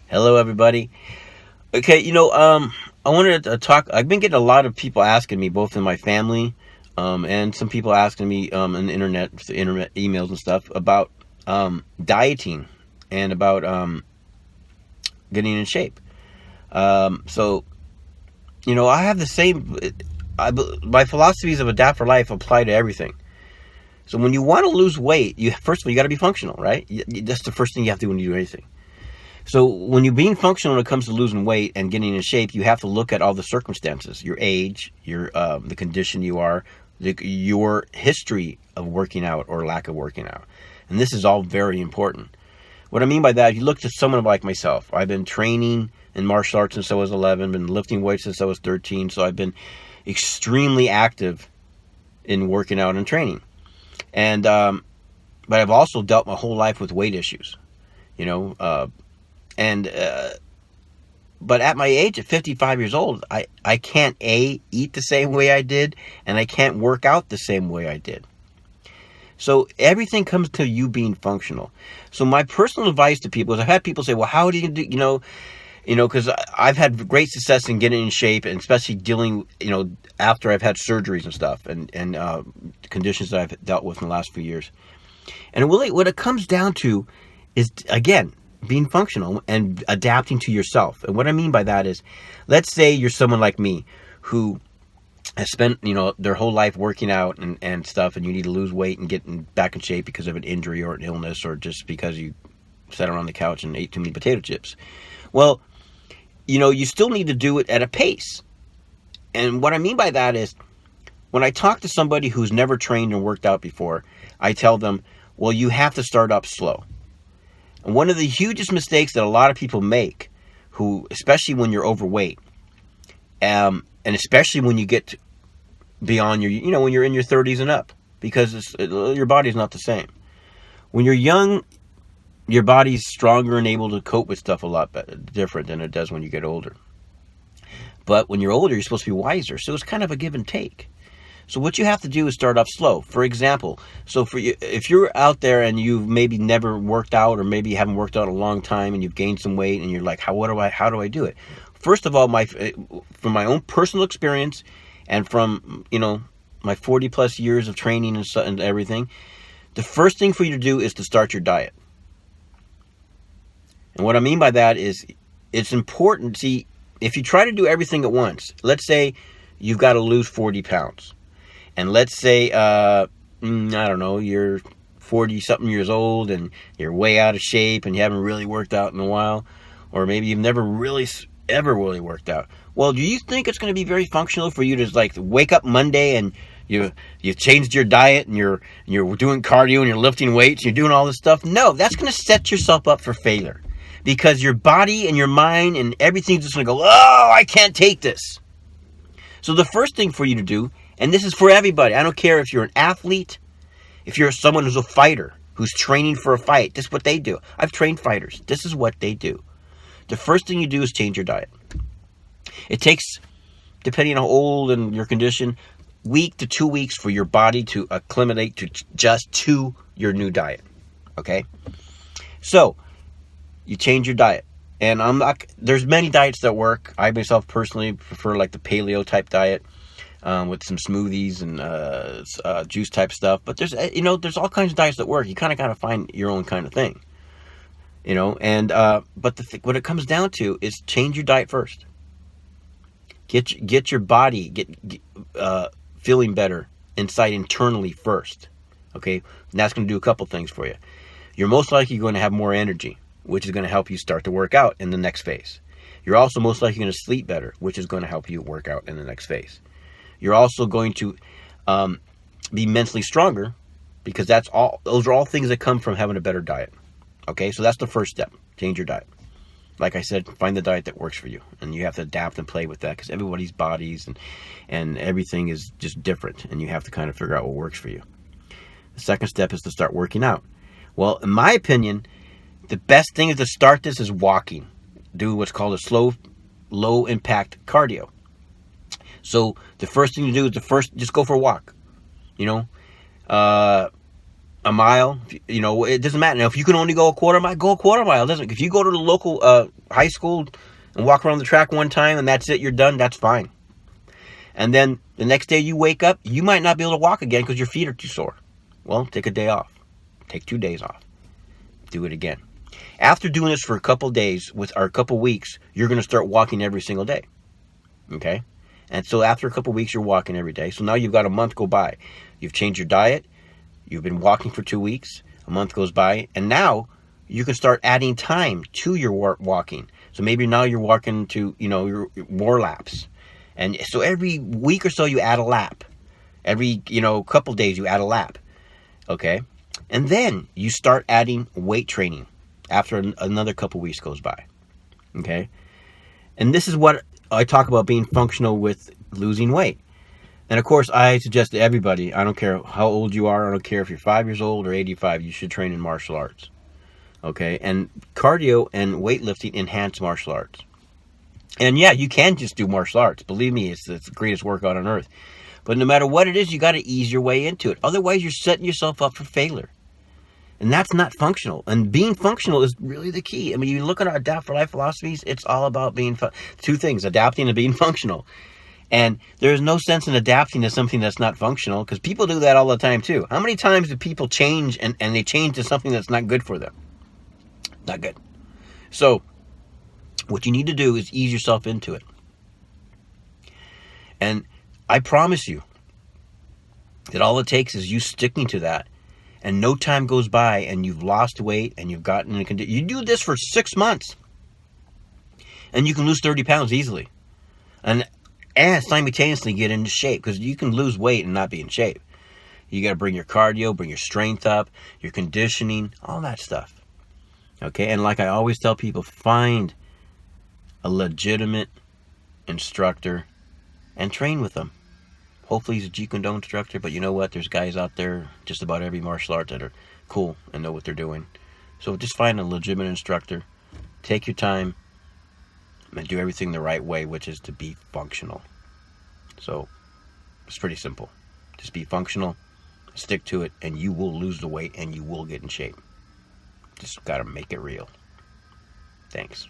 Hello, everybody. Okay, I wanted to talk. I've been getting a lot of people asking me, both in my family, and some people asking me on the internet emails and stuff about dieting and about getting in shape. So, I have the same. My philosophies of Adapt for Life apply to everything. So when you want to lose weight, first of all you got to be functional, right? That's the first thing you have to do when you do anything. So when you're being functional when it comes to losing weight and getting in shape, you have to look at all the circumstances, your age, your the condition you are, your history of working out or lack of working out. And this is all very important. What I mean by that, if you look to someone like myself, I've been training in martial arts since I was 11, been lifting weights since I was 13, so I've been extremely active in working out and training. And but I've also dealt my whole life with weight issues, you know, and but at my age, at 55 years old, I can't eat the same way I did, and I can't work out the same way I did. So everything comes to you being functional. So my personal advice to people is, I've had people say, well, how do you do, because I've had great success in getting in shape, and especially dealing, after I've had surgeries and stuff, and conditions that I've dealt with in the last few years. And really, what it comes down to is, again, being functional and adapting to yourself. And what I mean by that is, let's say you're someone like me who has spent, their whole life working out and stuff, and you need to lose weight and get back in shape because of an injury or an illness, or just because you sat around the couch and ate too many potato chips. Well, you still need to do it at a pace. And what I mean by that is, when I talk to somebody who's never trained and worked out before, I tell them, well, you have to start up slow. And one of the hugest mistakes that a lot of people make, especially when you're overweight, and especially when you get beyond when you're in your 30s and up, because your body's not the same. When you're young, your body's stronger and able to cope with stuff a lot different than it does when you get older. But when you're older, you're supposed to be wiser. So it's kind of a give and take. So what you have to do is start off slow. For example, if you're out there and you've maybe never worked out, or maybe you haven't worked out in a long time, and you've gained some weight, and you're like, how do I do it? First of all, from my own personal experience, and from my 40 plus years of training and everything, the first thing for you to do is to start your diet. And what I mean by that is, it's important. See, if you try to do everything at once, let's say you've got to lose 40 pounds. And let's say, I don't know, you're 40-something years old, and you're way out of shape, and you haven't really worked out in a while. Or maybe you've never really, ever really worked out. Well, do you think it's going to be very functional for you to, wake up Monday and you've changed your diet, and you're doing cardio, and you're lifting weights, and you're doing all this stuff? No, that's going to set yourself up for failure. Because your body and your mind and everything's just going to go, oh, I can't take this. So the first thing for you to do, and this is for everybody, I don't care if you're an athlete, if you're someone who's a fighter, who's training for a fight, this is what they do. I've trained fighters. This is what they do. The first thing you do is change your diet. It takes, depending on how old and your condition, week to 2 weeks for your body to acclimate to your new diet. Okay? So, you change your diet. And there's many diets that work. I myself personally prefer the paleo type diet, with some smoothies and juice type stuff. But there's all kinds of diets that work. You kind of got to find your own kind of thing. But what it comes down to is change your diet first. Get your body feeling better internally first. Okay? And that's going to do a couple things for you. You're most likely going to have more energy, which is going to help you start to work out in the next phase. You're also most likely going to sleep better, which is going to help you work out in the next phase. You're also going to be mentally stronger, because those are all things that come from having a better diet. Okay, so that's the first step. Change your diet. Like I said, find the diet that works for you, and you have to adapt and play with that, because everybody's bodies and everything is just different, and you have to kind of figure out what works for you. The second step is to start working out. Well, in my opinion, the best thing is to start this is walking. Do what's called a slow, low impact cardio. So the first thing to do is just go for a walk. a mile. You know, it doesn't matter. Now, if you can only go a quarter mile, go a quarter mile. It doesn't. If you go to the local high school and walk around the track one time and that's it, you're done, that's fine. And then the next day you wake up, you might not be able to walk again because your feet are too sore. Well, take a day off. Take 2 days off. Do it again. After doing this for a couple days, or a couple weeks, you're going to start walking every single day. Okay? And so after a couple weeks, you're walking every day. So now you've got a month go by. You've changed your diet. You've been walking for 2 weeks. A month goes by. And now you can start adding time to your walking. So maybe now you're walking to, your more laps. And so every week or so, you add a lap. Every, couple days, you add a lap. Okay? And then you start adding weight training after another couple weeks goes by. Okay? And this is what I talk about being functional with losing weight. And of course, I suggest to everybody, I don't care how old you are, I don't care if you're 5 years old or 85, you should train in martial arts. Okay? And cardio and weightlifting enhance martial arts. And yeah, you can just do martial arts. Believe me, it's the greatest workout on earth. But no matter what it is, you got to ease your way into it. Otherwise, you're setting yourself up for failure. And that's not functional. And being functional is really the key. I mean, you look at our Adapt for Life philosophies, it's all about being two things, adapting and being functional. And there's no sense in adapting to something that's not functional, because people do that all the time too. How many times do people change and they change to something that's not good for them? Not good. So what you need to do is ease yourself into it. And I promise you that all it takes is you sticking to that, and no time goes by and you've lost weight and you've gotten in a condition. You do this for 6 months and you can lose 30 pounds easily. And simultaneously get into shape, because you can lose weight and not be in shape. You got to bring your cardio, bring your strength up, your conditioning, all that stuff. Okay? And like I always tell people, find a legitimate instructor and train with them. Hopefully he's a Jeet Kune Do instructor, but you know what? There's guys out there, just about every martial art, that are cool and know what they're doing. So just find a legitimate instructor, take your time, and do everything the right way, which is to be functional. So it's pretty simple. Just be functional, stick to it, and you will lose the weight and you will get in shape. Just got to make it real. Thanks.